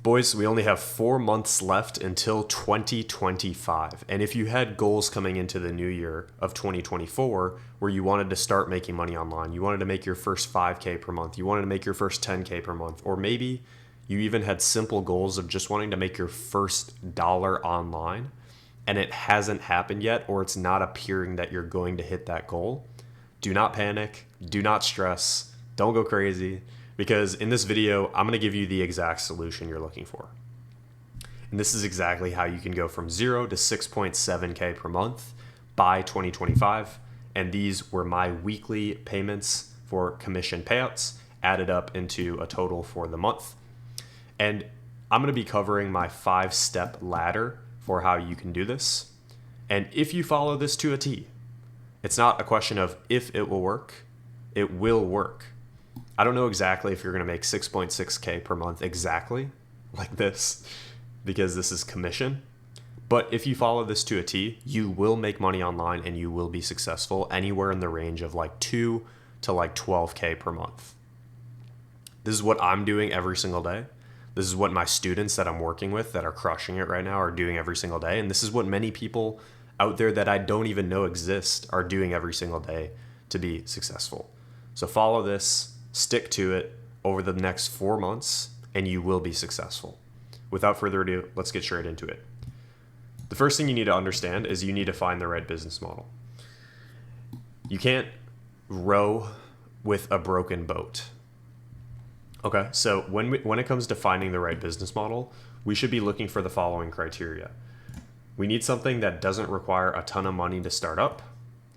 Boys, we only have 4 months left until 2025. And if you had goals coming into the new year of 2024 where you wanted to start making money online, you wanted to make your first 5K per month, you wanted to make your first 10K per month, or maybe you even had simple goals of just wanting to make your first dollar online and it hasn't happened yet, or it's not appearing that you're going to hit that goal, do not panic, do not stress, don't go crazy. Because in this video, I'm going to give you the exact solution you're looking for. And this is exactly how you can go from 0 to 6.7K per month by 2025. And these were my weekly payments for commission payouts added up into a total for the month. And I'm going to be covering my 5-step ladder for how you can do this. And if you follow this to a T, it's not a question of if it will work, it will work. I don't know exactly if you're going to make 6.6K per month exactly like this, because this is commission. But if you follow this to a T, you will make money online and you will be successful anywhere in the range of like 2 to like 12K per month. This is what I'm doing every single day. This is what my students that I'm working with that are crushing it right now are doing every single day. And this is what many people out there that I don't even know exist are doing every single day to be successful. So follow this. Stick to it over the next 4 months and you will be successful. Without further ado, let's get straight into it. The first thing you need to understand is you need to find the right business model. You can't row with a broken boat. Okay, so when it comes to finding the right business model, we should be looking for the following criteria. We need something that doesn't require a ton of money to start up.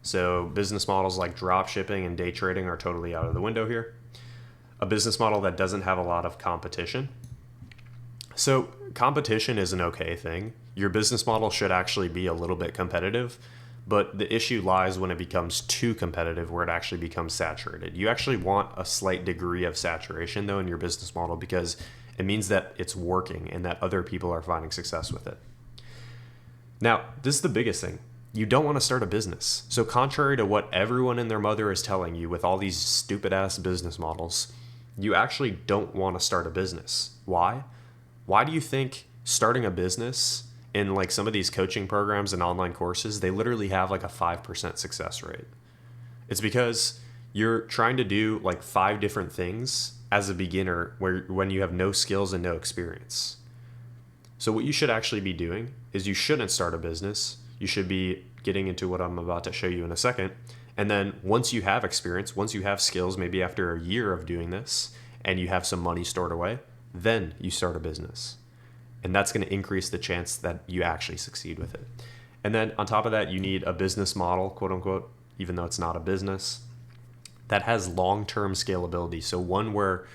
So business models like drop shipping and day trading are totally out of the window here. A business model that doesn't have a lot of competition. So competition is an okay thing. Your business model should actually be a little bit competitive, but the issue lies when it becomes too competitive where it actually becomes saturated. You actually want a slight degree of saturation though in your business model because it means that it's working and that other people are finding success with it. Now, this is the biggest thing. You don't want to start a business. So contrary to what everyone and their mother is telling you with all these stupid ass business models, you actually don't want to start a business. Why? Why do you think starting a business in like some of these coaching programs and online courses, they literally have like a 5% success rate? It's because you're trying to do like 5 different things as a beginner when you have no skills and no experience. So what you should actually be doing is you shouldn't start a business. You should be getting into what I'm about to show you in a second. And then once you have experience, once you have skills, maybe after a year of doing this and you have some money stored away, then you start a business. And that's going to increase the chance that you actually succeed with it. And then on top of that, you need a business model, quote unquote, even though it's not a business, that has long-term scalability. So one where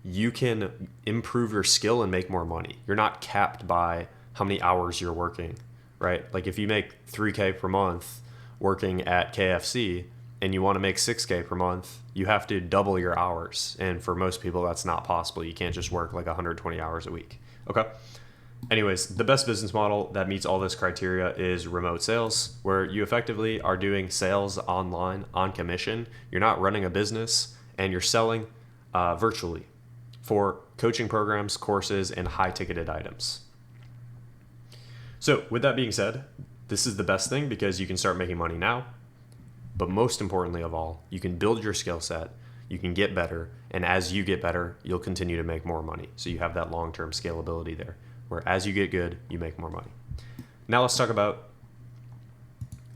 you can improve your skill and make more money. You're not capped by how many hours you're working, right? Like if you make 3K per month working at KFC and you want to make 6K per month, you have to double your hours. And for most people, that's not possible. You can't just work like 120 hours a week. Okay. Anyways, the best business model that meets all this criteria is remote sales, where you effectively are doing sales online on commission. You're not running a business and you're selling virtually for coaching programs, courses, and high ticketed items. So with that being said, this is the best thing because you can start making money now. But most importantly of all, you can build your skill set, you can get better, and as you get better, you'll continue to make more money. So you have that long-term scalability there, where as you get good, you make more money. Now let's talk about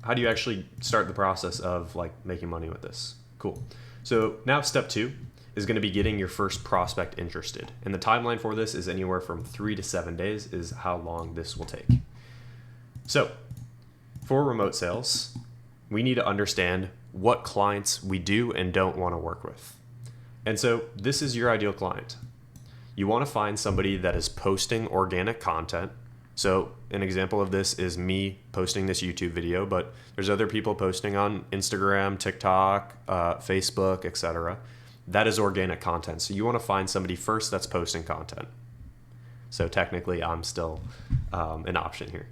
how do you actually start the process of like making money with this. Cool. So now step 2 is going to be getting your first prospect interested. And the timeline for this is anywhere from 3 to 7 days is how long this will take. So for remote sales, we need to understand what clients we do and don't want to work with. And so this is your ideal client. You want to find somebody that is posting organic content. So an example of this is me posting this YouTube video, but there's other people posting on Instagram, TikTok, Facebook, etc. That is organic content. So you want to find somebody first that's posting content. So technically I'm still an option here.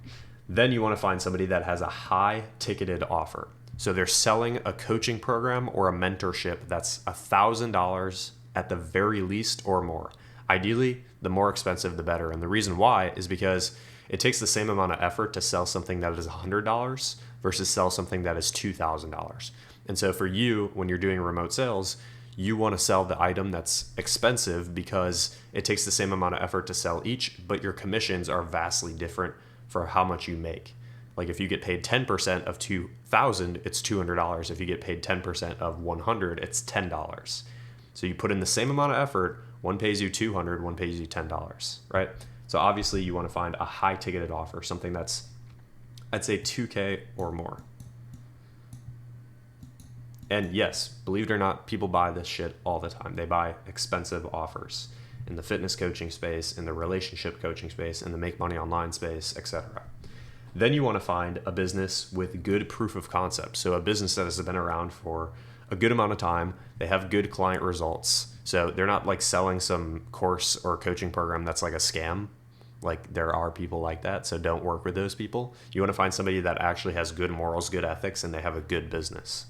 Then you want to find somebody that has a high ticketed offer. So they're selling a coaching program or a mentorship that's $1,000 at the very least or more. Ideally, the more expensive, the better. And the reason why is because it takes the same amount of effort to sell something that is $100 versus sell something that is $2,000. And so for you, when you're doing remote sales, you want to sell the item that's expensive because it takes the same amount of effort to sell each, but your commissions are vastly different for how much you make. Like if you get paid 10% of 2,000, it's $200. If you get paid 10% of 100, it's $10. So you put in the same amount of effort, one pays you $200, one pays you $10, right? So obviously you want to find a high ticketed offer, something that's, I'd say 2K or more. And yes, believe it or not, people buy this shit all the time. They buy expensive offers in the fitness coaching space, in the relationship coaching space, in the make money online space, etc. Then you want to find a business with good proof of concept. So a business that has been around for a good amount of time, they have good client results. So they're not like selling some course or coaching program that's like a scam. Like there are people like that, so don't work with those people. You want to find somebody that actually has good morals, good ethics, and they have a good business.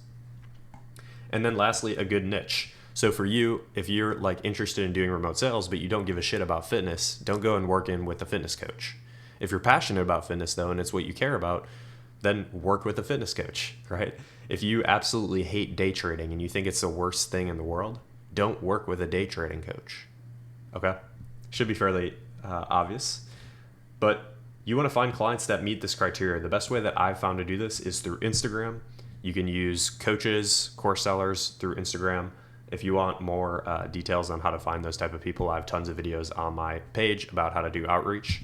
And then lastly, a good niche. So for you, if you're like interested in doing remote sales, but you don't give a shit about fitness, don't go and work in with a fitness coach. If you're passionate about fitness though, and it's what you care about, then work with a fitness coach, right? If you absolutely hate day trading and you think it's the worst thing in the world, don't work with a day trading coach. Okay? Should be fairly obvious. But you want to find clients that meet this criteria. The best way that I've found to do this is through Instagram. You can use coaches, course sellers through Instagram. If you want more details on how to find those type of people, I have tons of videos on my page about how to do outreach.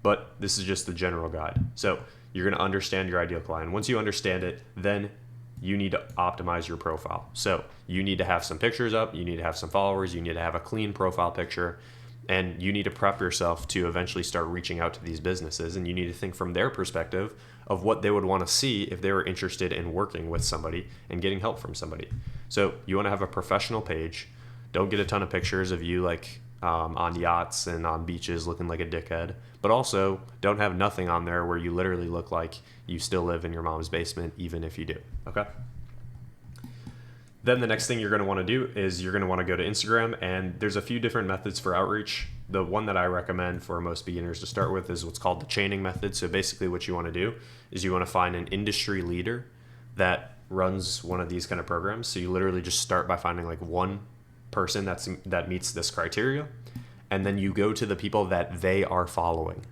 But this is just the general guide. So you're going to understand your ideal client. Once you understand it, then you need to optimize your profile. So you need to have some pictures up, you need to have some followers, you need to have a clean profile picture, and you need to prep yourself to eventually start reaching out to these businesses. And you need to think from their perspective of what they would want to see if they were interested in working with somebody and getting help from somebody. So you want to have a professional page. Don't get a ton of pictures of you like on yachts and on beaches looking like a dickhead, but also don't have nothing on there where you literally look like you still live in your mom's basement, even if you do. Okay. Then the next thing you're going to want to do is you're going to want to go to Instagram, and there's a few different methods for outreach. The one that I recommend for most beginners to start with is what's called the chaining method. So basically what you want to do is you want to find an industry leader that runs one of these kind of programs. So you literally just start by finding like one person that meets this criteria, and then you go to the people that they are following.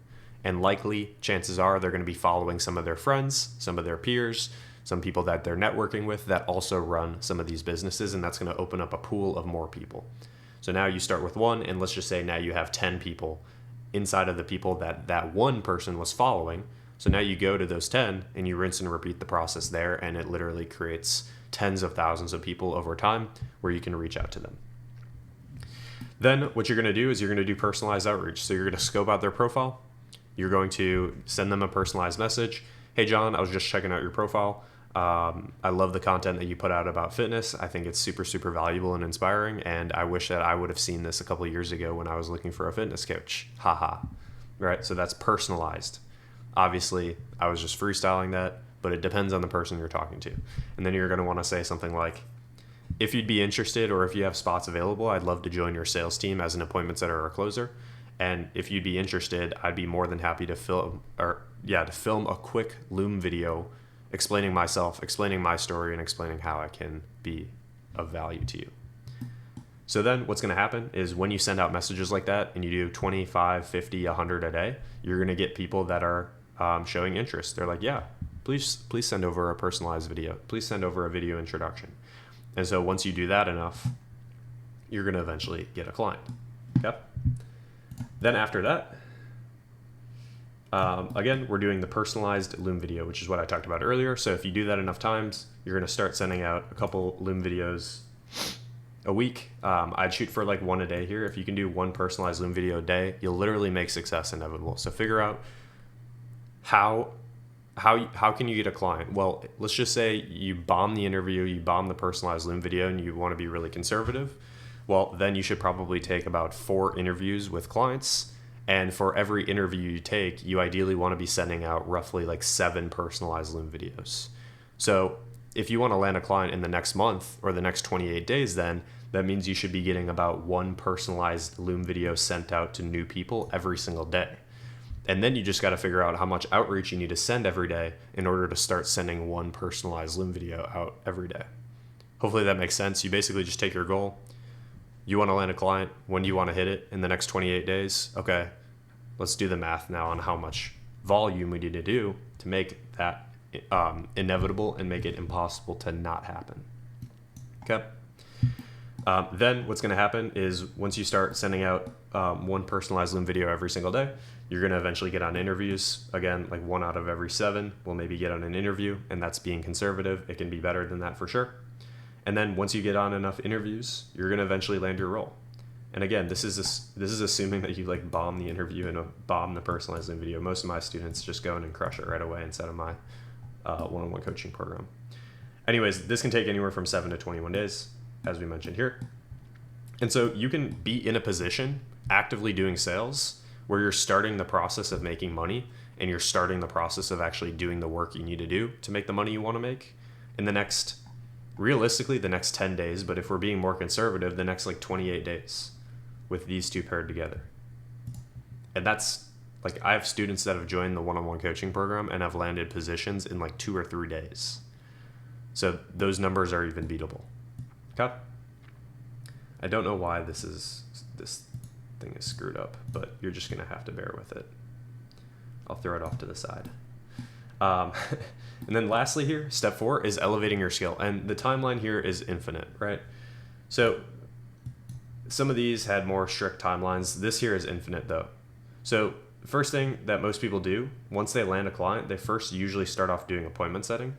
And likely, chances are they're going to be following some of their friends, some of their peers, some people that they're networking with that also run some of these businesses, and that's going to open up a pool of more people. So now you start with one, and let's just say now you have 10 people inside of the people that one person was following. So now you go to those 10 and you rinse and repeat the process there, and it literally creates tens of thousands of people over time where you can reach out to them. Then what you're going to do is you're going to do personalized outreach. So you're going to scope out their profile. You're going to send them a personalized message. Hey, John, I was just checking out your profile. I love the content that you put out about fitness. I think it's super, super valuable and inspiring. And I wish that I would have seen this a couple of years ago when I was looking for a fitness coach. Haha. Right? So that's personalized. Obviously, I was just freestyling that, but it depends on the person you're talking to. And then you're going to want to say something like, if you'd be interested or if you have spots available, I'd love to join your sales team as an appointment setter or a closer. And if you'd be interested, I'd be more than happy to film a quick Loom video explaining myself, explaining my story, and explaining how I can be of value to you. So then what's going to happen is when you send out messages like that and you do 25, 50, 100 a day, you're going to get people that are showing interest. They're like, yeah, please send over a personalized video. Please send over a video introduction. And so once you do that enough, you're going to eventually get a client. Okay? Then after that, again, we're doing the personalized Loom video, which is what I talked about earlier. So if you do that enough times, you're going to start sending out a couple Loom videos a week. I'd shoot for like one a day here. If you can do one personalized Loom video a day, you'll literally make success inevitable. So figure out how can you get a client? Well, let's just say you bomb the interview, you bomb the personalized Loom video, and you want to be really conservative. Well, then you should probably take about 4 interviews with clients. And for every interview you take, you ideally want to be sending out roughly like 7 personalized Loom videos. So if you want to land a client in the next month or the next 28 days, then That means you should be getting about one personalized Loom video sent out to new people every single day. And then you just got to figure out how much outreach you need to send every day in order to start sending one personalized Loom video out every day. Hopefully that makes sense. You basically just take your goal. You want to land a client. When do you want to hit it? In the next 28 days? Okay, let's do the math now on how much volume we need to do to make that inevitable and make it impossible to not happen. Okay. Then what's going to happen is once you start sending out one personalized Loom video every single day, you're going to eventually get on interviews. Again, like 1 out of every 7 will maybe get on an interview, and that's being conservative. It can be better than that for sure. And then once you get on enough interviews, you're going to eventually land your role. And again, this is assuming that you like bomb the interview and bomb the personalized Loom video. Most of my students just go in and crush it right away instead of my one-on-one coaching program. Anyways, this can take anywhere from 7 to 21 days, as we mentioned here. And so you can be in a position actively doing sales where you're starting the process of making money and you're starting the process of actually doing the work you need to do to make the money you want to make in the next, realistically, the next 10 days. But if we're being more conservative, the next like 28 days with these two paired together. And that's like, I have students that have joined the one-on-one coaching program and have landed positions in like 2 or 3 days. So those numbers are even beatable. Okay. I don't know why this thing is screwed up, but you're just going to have to bear with it. I'll throw it off to the side. And then lastly here, step 4 is elevating your skill. And the timeline here is infinite, right? So some of these had more strict timelines. This here is infinite though. So the first thing that most people do, once they land a client, they first usually start off doing appointment setting.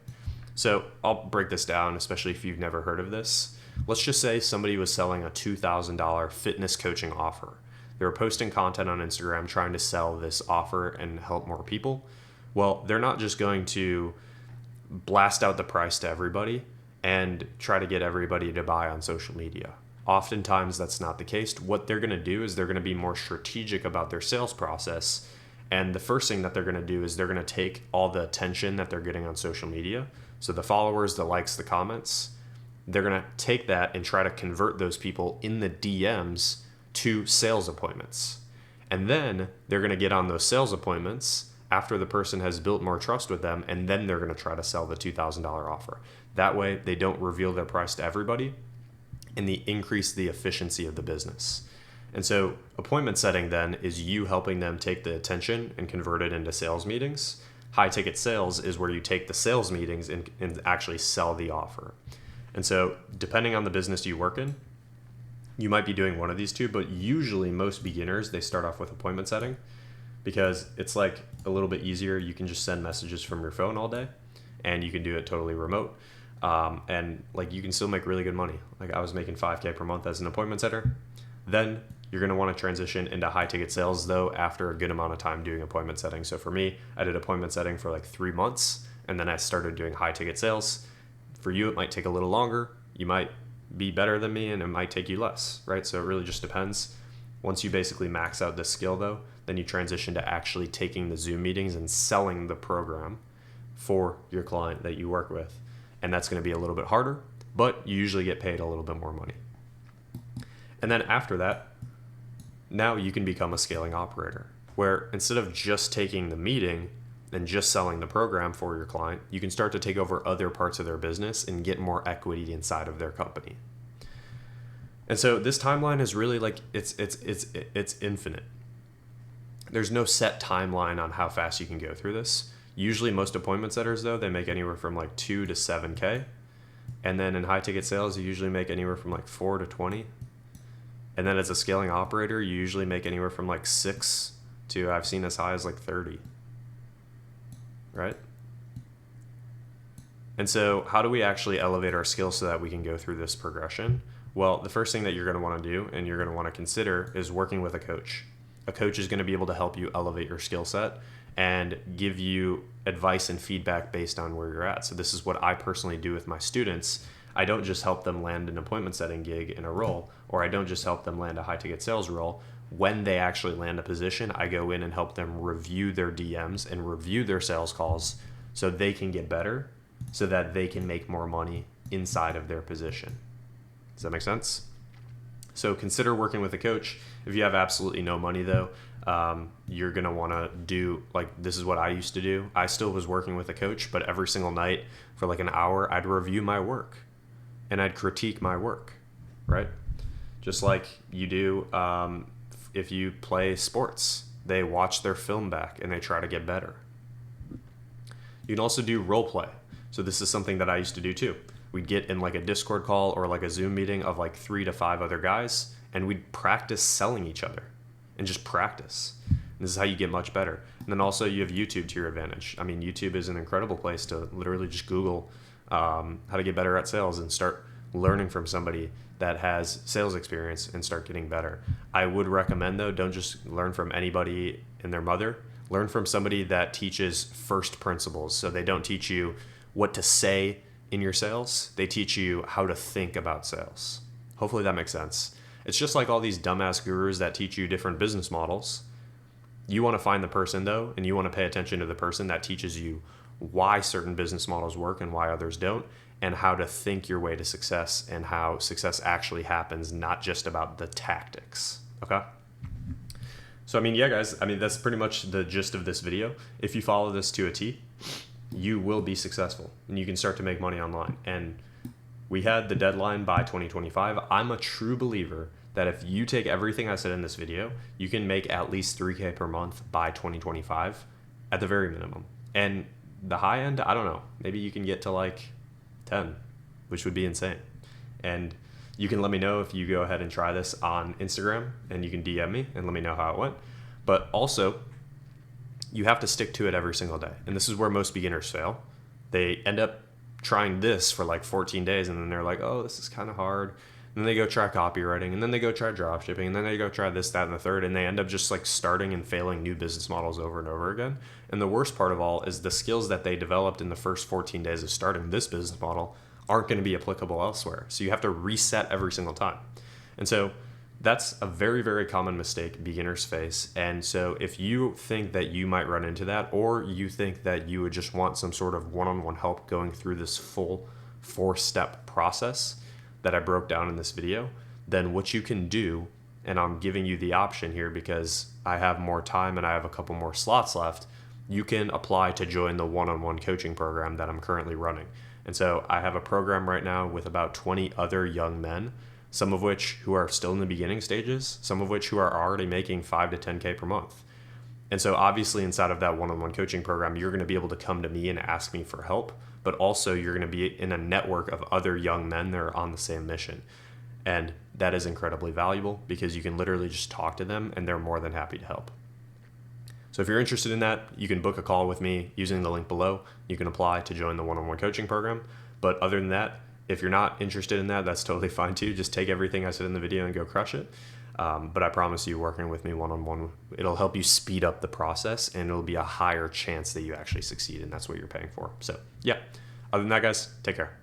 So I'll break this down, especially if you've never heard of this. Let's just say somebody was selling a $2,000 fitness coaching offer. They were posting content on Instagram trying to sell this offer and help more people. Well, they're not just going to blast out the price to everybody and try to get everybody to buy on social media. Oftentimes that's not the case. What they're going to do is they're going to be more strategic about their sales process. And the first thing that they're going to do is they're going to take all the attention that they're getting on social media. So the followers, the likes, the comments, they're going to take that and try to convert those people in the DMs to sales appointments. And then they're going to get on those sales appointments after the person has built more trust with them, and then they're going to try to sell the $2,000 offer. That way they don't reveal their price to everybody, and they increase the efficiency of the business. And so appointment setting then is you helping them take the attention and convert it into sales meetings. High ticket sales is where you take the sales meetings and actually sell the offer. And so depending on the business you work in, you might be doing one of these two, but usually most beginners, they start off with appointment setting because it's like a little bit easier. You can just send messages from your phone all day and you can do it totally remote. And like you can still make really good money. Like I was making $5K per month as an appointment setter. Then you're going to want to transition into high ticket sales though after a good amount of time doing appointment setting. So for me, I did appointment setting for like 3 months and then I started doing high ticket sales. For you, it might take a little longer. You might be better than me and it might take you less, right? So it really just depends. Once you basically max out this skill though, then you transition to actually taking the Zoom meetings and selling the program for your client that you work with. And that's going to be a little bit harder, but you usually get paid a little bit more money. And then after that, now you can become a scaling operator, where instead of just taking the meeting and just selling the program for your client, you can start to take over other parts of their business and get more equity inside of their company. And so this timeline is really like, it's infinite. There's no set timeline on how fast you can go through this. Usually most appointment setters though, they make anywhere from like 2 to 7K. And then in high ticket sales, you usually make anywhere from like 4 to 20. And then as a scaling operator, you usually make anywhere from like 6 to, I've seen as high as like 30. Right? And so how do we actually elevate our skills so that we can go through this progression? Well, the first thing that you're going to want to do and you're going to want to consider is working with a coach. A coach is going to be able to help you elevate your skill set and give you advice and feedback based on where you're at. So this is what I personally do with my students. I don't just help them land an appointment setting gig in a role, or I don't just help them land a high ticket sales role. When they actually land a position, I go in and help them review their DMs and review their sales calls so they can get better, so that they can make more money inside of their position. Does that make sense? So consider working with a coach. If you have absolutely no money though, you're going to want to do, like, this is what I used to do. I still was working with a coach, but every single night for like an hour, I'd review my work and I'd critique my work, right? Just like you do if you play sports. They watch their film back and they try to get better. You can also do role play. So this is something that I used to do too. We'd get in like a Discord call or like a Zoom meeting of like 3 to 5 other guys, and we'd practice selling each other and just practice. And this is how you get much better. And then also you have YouTube to your advantage. I mean, YouTube is an incredible place to literally just Google how to get better at sales and start learning from somebody that has sales experience and start getting better. I would recommend though, don't just learn from anybody and their mother. Learn from somebody that teaches first principles. So they don't teach you what to say in your sales. They teach you how to think about sales. Hopefully that makes sense. It's just like all these dumbass gurus that teach you different business models. You want to find the person though, and you want to pay attention to the person that teaches you why certain business models work and why others don't, and how to think your way to success and how success actually happens, not just about the tactics. Okay? So, I mean, yeah, guys, I mean, that's pretty much the gist of this video. If you follow this to a T, you will be successful and you can start to make money online. And we had the deadline by 2025. I'm a true believer that if you take everything I said in this video, you can make at least 3K per month by 2025 at the very minimum. And the high end, I don't know, maybe you can get to like 10, which would be insane. And you can let me know if you go ahead and try this on Instagram, and you can DM me and let me know how it went. But also, you have to stick to it every single day. And this is where most beginners fail. They end up trying this for like 14 days, and then they're like, oh, this is kind of hard. And then they go try copywriting, and then they go try drop shipping, and then they go try this, that, and the third, and they end up just like starting and failing new business models over and over again. And the worst part of all is the skills that they developed in the first 14 days of starting this business model aren't going to be applicable elsewhere. So you have to reset every single time. And so that's a very, very common mistake beginners face. And so if you think that you might run into that, or you think that you would just want some sort of one-on-one help going through this full 4-step process that I broke down in this video, then what you can do, and I'm giving you the option here because I have more time and I have a couple more slots left, you can apply to join the one-on-one coaching program that I'm currently running. And so I have a program right now with about 20 other young men, some of which who are still in the beginning stages, some of which who are already making 5 to 10K per month. And so obviously inside of that one-on-one coaching program, you're going to be able to come to me and ask me for help, but also you're going to be in a network of other young men that are on the same mission. And that is incredibly valuable because you can literally just talk to them and they're more than happy to help. So if you're interested in that, you can book a call with me using the link below. You can apply to join the one-on-one coaching program. But other than that, if you're not interested in that, that's totally fine too. Just take everything I said in the video and go crush it. But I promise you, working with me one-on-one, it'll help you speed up the process and it'll be a higher chance that you actually succeed, and that's what you're paying for. So yeah, other than that, guys, take care.